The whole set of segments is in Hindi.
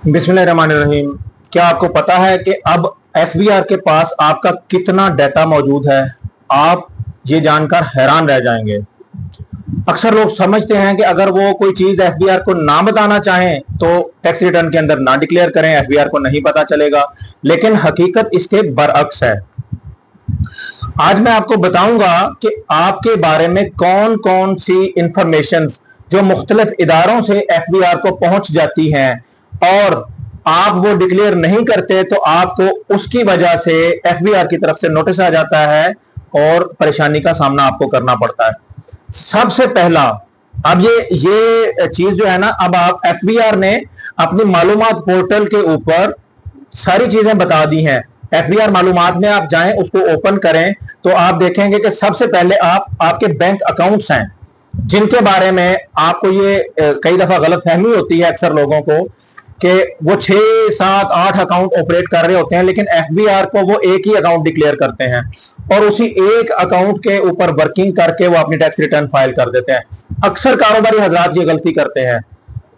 बिस्मिल्लाहिर्रहमानिर्रहीम। क्या आपको पता है कि अब एफबीआर के पास आपका कितना डाटा मौजूद है? आप ये जानकर हैरान रह जाएंगे। अक्सर लोग समझते हैं कि अगर वो कोई चीज एफबीआर को ना बताना चाहें तो टैक्स रिटर्न के अंदर ना डिक्लेयर करें, एफबीआर को नहीं पता चलेगा। लेकिन हकीकत इसके बरअक्स है। आज मैं आपको बताऊंगा कि आपके बारे में कौन कौन सी इंफॉर्मेशन जो मुख्तलिफ इदारों से एफबीआर को पहुंच जाती हैं और आप वो डिक्लेयर नहीं करते तो आपको उसकी वजह से एफबीआर की तरफ से नोटिस आ जाता है और परेशानी का सामना आपको करना पड़ता है। सबसे पहला, अब ये चीज जो है ना, अब आप एफबीआर ने अपनी मालूमात पोर्टल के ऊपर सारी चीजें बता दी हैं। एफबीआर मालूमात में आप जाएं, उसको ओपन करें तो आप देखेंगे कि सबसे पहले आपके बैंक अकाउंट्स हैं जिनके बारे में आपको ये कई दफा गलत फहमी होती है अक्सर लोगों को कि वो 6 7 8 अकाउंट ऑपरेट कर रहे होते हैं, लेकिन एफबीआर को वो एक ही अकाउंट डिक्लेयर करते हैं और उसी एक अकाउंट के ऊपर वर्किंग करके वो अपनी टैक्स रिटर्न फाइल कर देते हैं। अक्सर कारोबारी हजरात ये गलती करते हैं,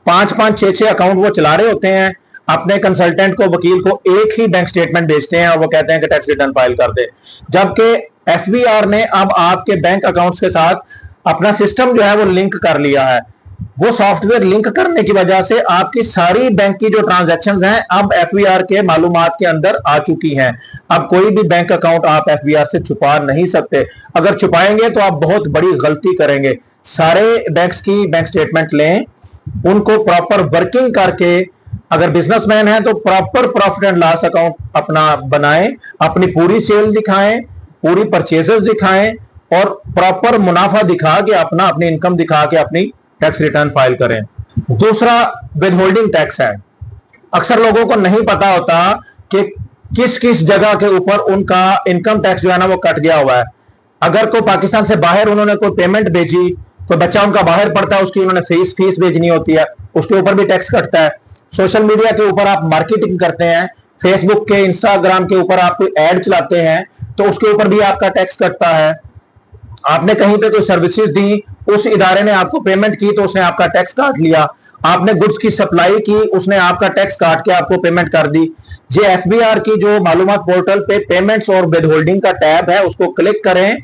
5 5 6 6 अकाउंट वो चला रहे होते हैं, अपने कंसल्टेंट को, वकील को एक ही बैंक स्टेटमेंट भेजते हैं और वो कहते हैं कि टैक्स रिटर्न फाइल कर दे। जबकि एफबीआर ने अब आपके बैंक अकाउंट्स के साथ अपना सिस्टम जो है वो लिंक कर लिया है। वो सॉफ्टवेयर लिंक करने की वजह से आपकी सारी बैंक की जो ट्रांजैक्शंस हैं अब एफबीआर के मालूमात के अंदर आ चुकी हैं। अब कोई भी बैंक अकाउंट आप एफबीआर से छुपा नहीं सकते। अगर छुपाएंगे तो आप बहुत बड़ी गलती करेंगे। सारे बैंक्स की बैंक स्टेटमेंट लें, उनको प्रॉपर वर्किंग करके, अगर बिजनेसमैन है तो proper profit and loss account अपना बनाएं, अपनी पूरी सेल दिखाएं, पूरी परचेजेस दिखाएं और प्रॉपर मुनाफा दिखा के अपनी इनकम दिखा के अपनी टैक्स रिटर्न फाइल करें। दूसरा विद होल्डिंग टैक्स है। अक्सर लोगों को नहीं पता होता कि किस किस जगह के ऊपर उनका इनकम टैक्स जो है ना वो कट गया हुआ है। अगर कोई पाकिस्तान से बाहर उन्होंने कोई पेमेंट भेजी, कोई बच्चा उनका बाहर पढ़ता है, उसकी उन्होंने फीस भेजनी होती है, उसके ऊपर भी टैक्स कटता है। सोशल मीडिया के ऊपर आप मार्केटिंग करते हैं, फेसबुक के, इंस्टाग्राम के ऊपर आप कोई एड चलाते हैं तो उसके ऊपर भी आपका टैक्स कटता है। आपने कहीं पे कोई सर्विसेज दी, उस इदारे ने आपको पेमेंट की तो उसने आपका टैक्स काट लिया। आपने गुड्स की सप्लाई की, उसने आपका टैक्स काट के आपको पेमेंट कर दी। ये एफबीआर की जो मालूमात पोर्टल पे पेमेंट्स और विद होल्डिंग का टैब है, उसको क्लिक करें।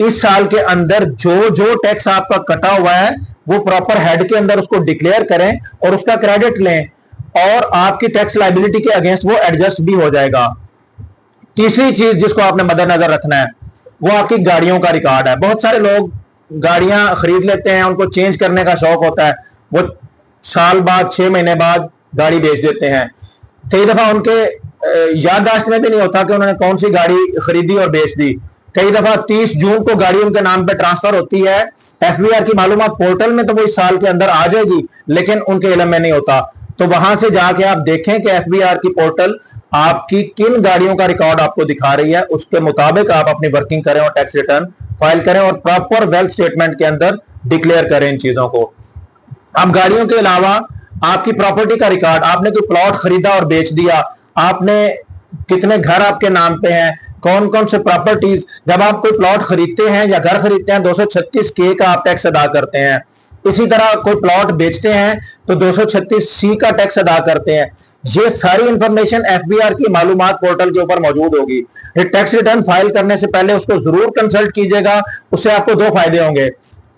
इस साल के अंदर जो जो टैक्स आपका कटा हुआ है वो प्रॉपर हेड के अंदर उसको डिक्लेयर करें और उसका क्रेडिट लें और आपकी टैक्स लाइबिलिटी के अगेंस्ट वो एडजस्ट भी हो जाएगा। तीसरी चीज जिसको आपने मद्देनजर रखना है वो आपकी गाड़ियों का रिकॉर्ड है। बहुत सारे लोग गाड़ियां खरीद लेते हैं, उनको चेंज करने का शौक होता है, वो साल बाद 6 महीने बाद गाड़ी बेच देते हैं। कई दफा उनके याददाश्त में भी नहीं होता कि उन्होंने कौन सी गाड़ी खरीदी और बेच दी। कई दफा 30 जून को गाड़ी उनके नाम पे ट्रांसफर होती है, एफबीआर की मालूमात पोर्टल में तो वो इस साल के अंदर आ जाएगी, लेकिन उनके इल्म में नहीं होता। तो वहां से जाके आप देखें कि एफबीआर की पोर्टल आपकी किन गाड़ियों का रिकॉर्ड आपको दिखा रही है, उसके मुताबिक आप अपनी वर्किंग करें और टैक्स रिटर्न फाइल करें और प्रॉपर वेल्थ स्टेटमेंट के अंदर डिक्लेयर करें इन चीजों को। अब गाड़ियों के अलावा आपकी प्रॉपर्टी का रिकॉर्ड, आपने कोई प्लॉट खरीदा और बेच दिया, आपने कितने घर आपके नाम पे हैं, कौन कौन से प्रॉपर्टीज, जब आप कोई प्लॉट खरीदते हैं या घर खरीदते हैं 236 के का आप टैक्स अदा करते हैं। इसी तरह कोई प्लॉट बेचते हैं तो 236 का टैक्स अदा करते हैं। ये सारी इंफॉर्मेशन एफबीआर की मालूमात पोर्टल के ऊपर मौजूद होगी। टैक्स रिटर्न फाइल करने से पहले उसको जरूर कंसल्ट कीजिएगा। उससे आपको दो फायदे होंगे,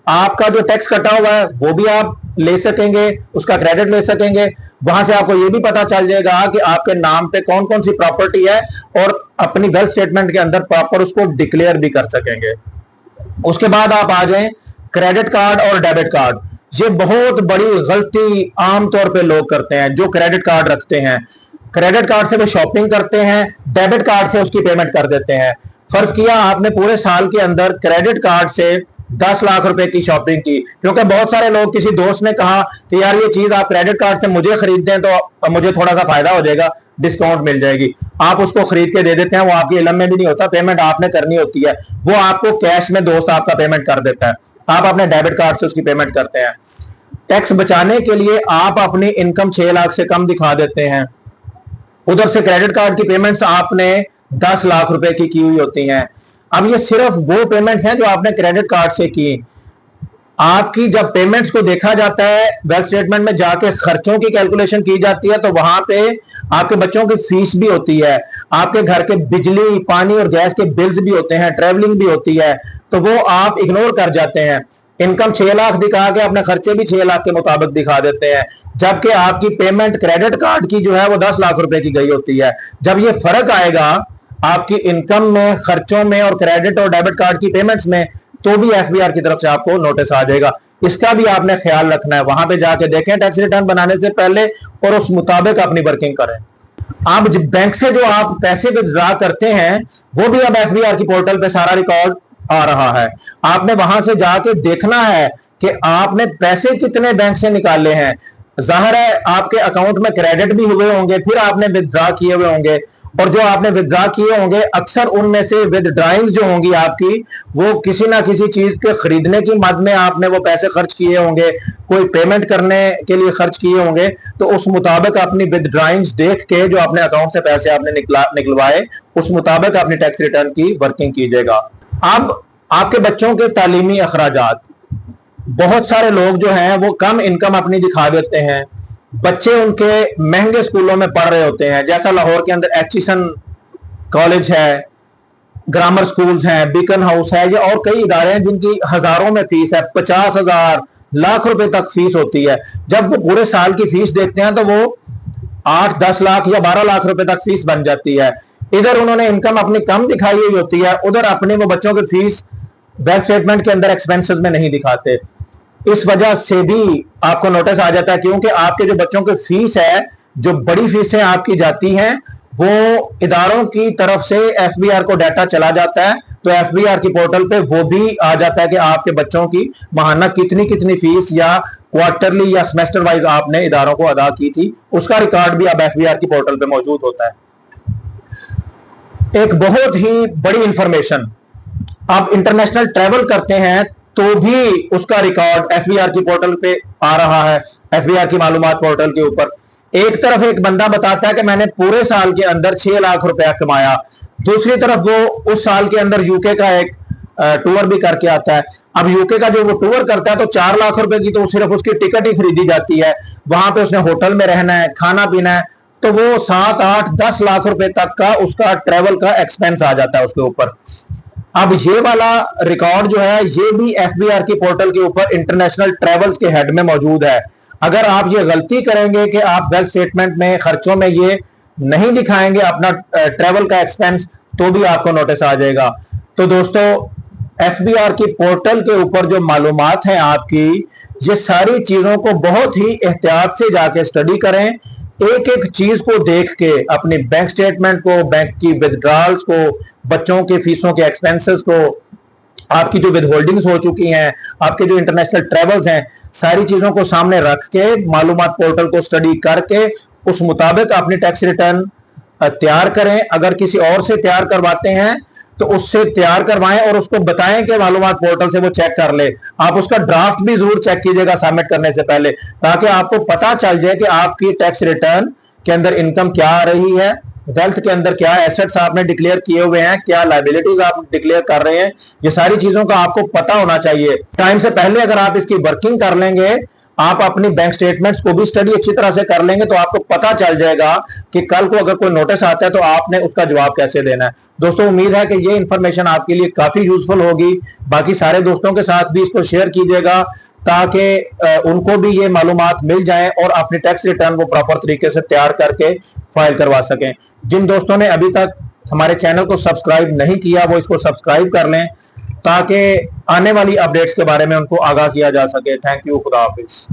आपका जो टैक्स कटा हुआ है वो भी आप ले सकेंगे, उसका क्रेडिट ले सकेंगे। वहां से आपको ये भी पता चल जाएगा कि आपके नाम पे कौन कौन सी प्रॉपर्टी है और अपनी वेल्थ स्टेटमेंट के अंदर प्रॉपर उसको डिक्लेयर भी कर सकेंगे। उसके बाद आप आ जाएं क्रेडिट कार्ड और डेबिट कार्ड। ये बहुत बड़ी गलती आमतौर पे लोग करते हैं जो क्रेडिट कार्ड रखते हैं। क्रेडिट कार्ड से वो शॉपिंग करते हैं, डेबिट कार्ड से उसकी पेमेंट कर देते हैं। फर्ज किया आपने पूरे साल के अंदर क्रेडिट कार्ड से 10 लाख रुपए की शॉपिंग की, क्योंकि बहुत सारे लोग, किसी दोस्त ने कहा कि यार ये चीज आप क्रेडिट कार्ड से मुझे खरीदते हैं तो मुझे थोड़ा सा फायदा हो जाएगा, डिस्काउंट मिल जाएगी। आप उसको खरीद के दे देते हैं, वो आपके इल्म में भी नहीं होता, पेमेंट आपने करनी होती है, वो आपको कैश में दोस्त आपका पेमेंट कर देता है, आप अपने डेबिट कार्ड से उसकी पेमेंट करते हैं। टैक्स बचाने के लिए आप अपनी इनकम 6 लाख से कम दिखा देते हैं, उधर से क्रेडिट कार्ड की पेमेंट्स आपने 10 लाख रुपए की हुई होती हैं। अब ये सिर्फ वो पेमेंट है जो आपने क्रेडिट कार्ड से की। आपकी जब पेमेंट्स को देखा जाता है, वेल्थ स्टेटमेंट में जाके खर्चों की कैलकुलेशन की जाती है, तो वहां पे आपके बच्चों की फीस भी होती है, आपके घर के बिजली पानी और गैस के बिल्स भी होते हैं, ट्रेवलिंग भी होती है, तो वो आप इग्नोर कर जाते हैं। इनकम 6 लाख दिखा के अपने खर्चे भी 6 लाख के मुताबिक दिखा देते हैं, जबकि आपकी पेमेंट क्रेडिट कार्ड की जो है वो 10 लाख रुपए की गई होती है। जब ये फर्क आएगा आपकी इनकम में, खर्चों में और क्रेडिट और डेबिट कार्ड की पेमेंट्स में, तो भी एफबीआर की तरफ से आपको नोटिस आ जाएगा। इसका भी आपने ख्याल रखना है, वहां पे जाके देखें टैक्स रिटर्न बनाने से पहले और उस मुताबिक अपनी वर्किंग करें। आप बैंक से जो आप पैसे विड्रॉ करते हैं वो भी अब एफबीआर की पोर्टल पे सारा रिकॉर्ड आ रहा है। आपने वहां से जाके देखना है कि आपने पैसे कितने बैंक से निकाले हैं। जाहिर है आपके अकाउंट में क्रेडिट भी हुए होंगे, फिर आपने विड्रॉ किए हुए होंगे, और जो आपने विड्रॉ किए होंगे अक्सर उनमें से विदड्राइंग्स जो होंगी आपकी, वो किसी ना किसी चीज के खरीदने की मद में आपने वो पैसे खर्च किए होंगे, कोई पेमेंट करने के लिए खर्च किए होंगे। तो उस मुताबिक अपनी विदड्राइंग्स देख के जो अपने अकाउंट से पैसे आपने निकलवाए, उस मुताबिक अपनी टैक्स रिटर्न की वर्किंग कीजिएगा। अब आपके बच्चों के तालीमी अखराजात, बहुत सारे लोग जो हैं वो कम इनकम अपनी दिखा देते हैं, बच्चे उनके महंगे स्कूलों में पढ़ रहे होते हैं, जैसा लाहौर के अंदर एचिसन कॉलेज है, ग्रामर स्कूल्स हैं, बीकन हाउस है, या और कई इदारे हैं जिनकी हजारों में फीस है, 50,000 लाख रुपए तक फीस होती है। जब वो पूरे साल की फीस देखते हैं तो वो 8-10 लाख या 12 लाख रुपए तक फीस बन जाती है। इधर उन्होंने इनकम अपनी कम दिखाई हुई होती है, उधर अपने वो बच्चों की फीस बैंक स्टेटमेंट के अंदर एक्सपेंसेस में नहीं दिखाते। इस वजह से भी आपको नोटिस आ जाता है, क्योंकि आपके जो बच्चों की फीस है, जो बड़ी फीसें आपकी जाती हैं, वो इदारों की तरफ से एफबीआर को डाटा चला जाता है, तो एफबीआर की पोर्टल पे वो भी आ जाता है कि आपके बच्चों की माहाना कितनी कितनी फीस या क्वार्टरली या सेमेस्टर वाइज आपने इदारों को अदा की थी, उसका रिकॉर्ड भी अब एफबीआर की पोर्टल पे मौजूद होता है। एक बहुत ही बड़ी इंफॉर्मेशन, आप इंटरनेशनल ट्रैवल करते हैं तो भी उसका रिकॉर्ड एफबीआर की पोर्टल पे आ रहा है, एफबीआर की मालूमात पोर्टल के ऊपर। एक तरफ एक बंदा बताता है कि मैंने पूरे साल के अंदर 6 लाख रुपया कमाया, दूसरी तरफ वो उस साल के अंदर यूके का एक टूर भी करके आता है। अब यूके का जो वो टूर करता है तो 4 लाख रुपए की तो सिर्फ उसकी टिकट ही खरीदी जाती है, वहां पे उसने होटल में रहना है, खाना पीना है, तो वो 7, 8, 10 लाख रुपए तक का उसका ट्रेवल का एक्सपेंस आ जाता है उसके ऊपर। अब ये वाला रिकॉर्ड जो है ये भी एफबीआर की पोर्टल के ऊपर इंटरनेशनल ट्रेवल्स के हेड में मौजूद है। अगर आप ये गलती करेंगे कि आप वेल्थ स्टेटमेंट में खर्चों में ये नहीं दिखाएंगे अपना ट्रेवल का एक्सपेंस, तो भी आपको नोटिस आ जाएगा। तो दोस्तों, एफबीआर की पोर्टल के ऊपर जो मालूमात है आपकी, ये सारी चीजों को बहुत ही एहतियात से जाके स्टडी करें, एक एक चीज को देख के अपनी बैंक स्टेटमेंट को, बैंक की विदड्रॉल्स को, बच्चों की फीसों के एक्सपेंसेस को, आपकी जो विद होल्डिंग्स हो चुकी हैं, आपके जो इंटरनेशनल ट्रेवल्स हैं, सारी चीजों को सामने रख के मालूमात पोर्टल को स्टडी करके उस मुताबिक अपनी टैक्स रिटर्न तैयार करें। अगर किसी और से तैयार करवाते हैं तो उससे तैयार करवाएं और उसको बताएं कि मालूमात पोर्टल से वो चेक कर ले। आप उसका ड्राफ्ट भी जरूर चेक कीजिएगा सबमिट करने से पहले, ताकि आपको पता चल जाए कि आपकी टैक्स रिटर्न के अंदर इनकम क्या आ रही है, वेल्थ के अंदर क्या एसेट्स आपने डिक्लेयर किए हुए हैं, क्या लायबिलिटीज आप डिक्लेयर कर रहे हैं, ये सारी चीजों का आपको पता होना चाहिए। टाइम से पहले अगर आप इसकी वर्किंग कर लेंगे, आप अपनी बैंक स्टेटमेंट्स को भी स्टडी अच्छी तरह से कर लेंगे, तो आपको पता चल जाएगा कि कल को अगर कोई नोटिस आता है तो आपने उसका जवाब कैसे देना है। दोस्तों, उम्मीद है कि ये इंफॉर्मेशन आपके लिए काफी यूजफुल होगी। बाकी सारे दोस्तों के साथ भी इसको शेयर कीजिएगा ताकि उनको भी ये मालूमात मिल जाए और अपनी टैक्स रिटर्न वो प्रॉपर तरीके से तैयार करके फाइल करवा सकें। जिन दोस्तों ने अभी तक हमारे चैनल को सब्सक्राइब नहीं किया वो इसको सब्सक्राइब कर लें ताकि आने वाली अपडेट्स के बारे में उनको आगाह किया जा सके। थैंक यू, खुदा हाफिज।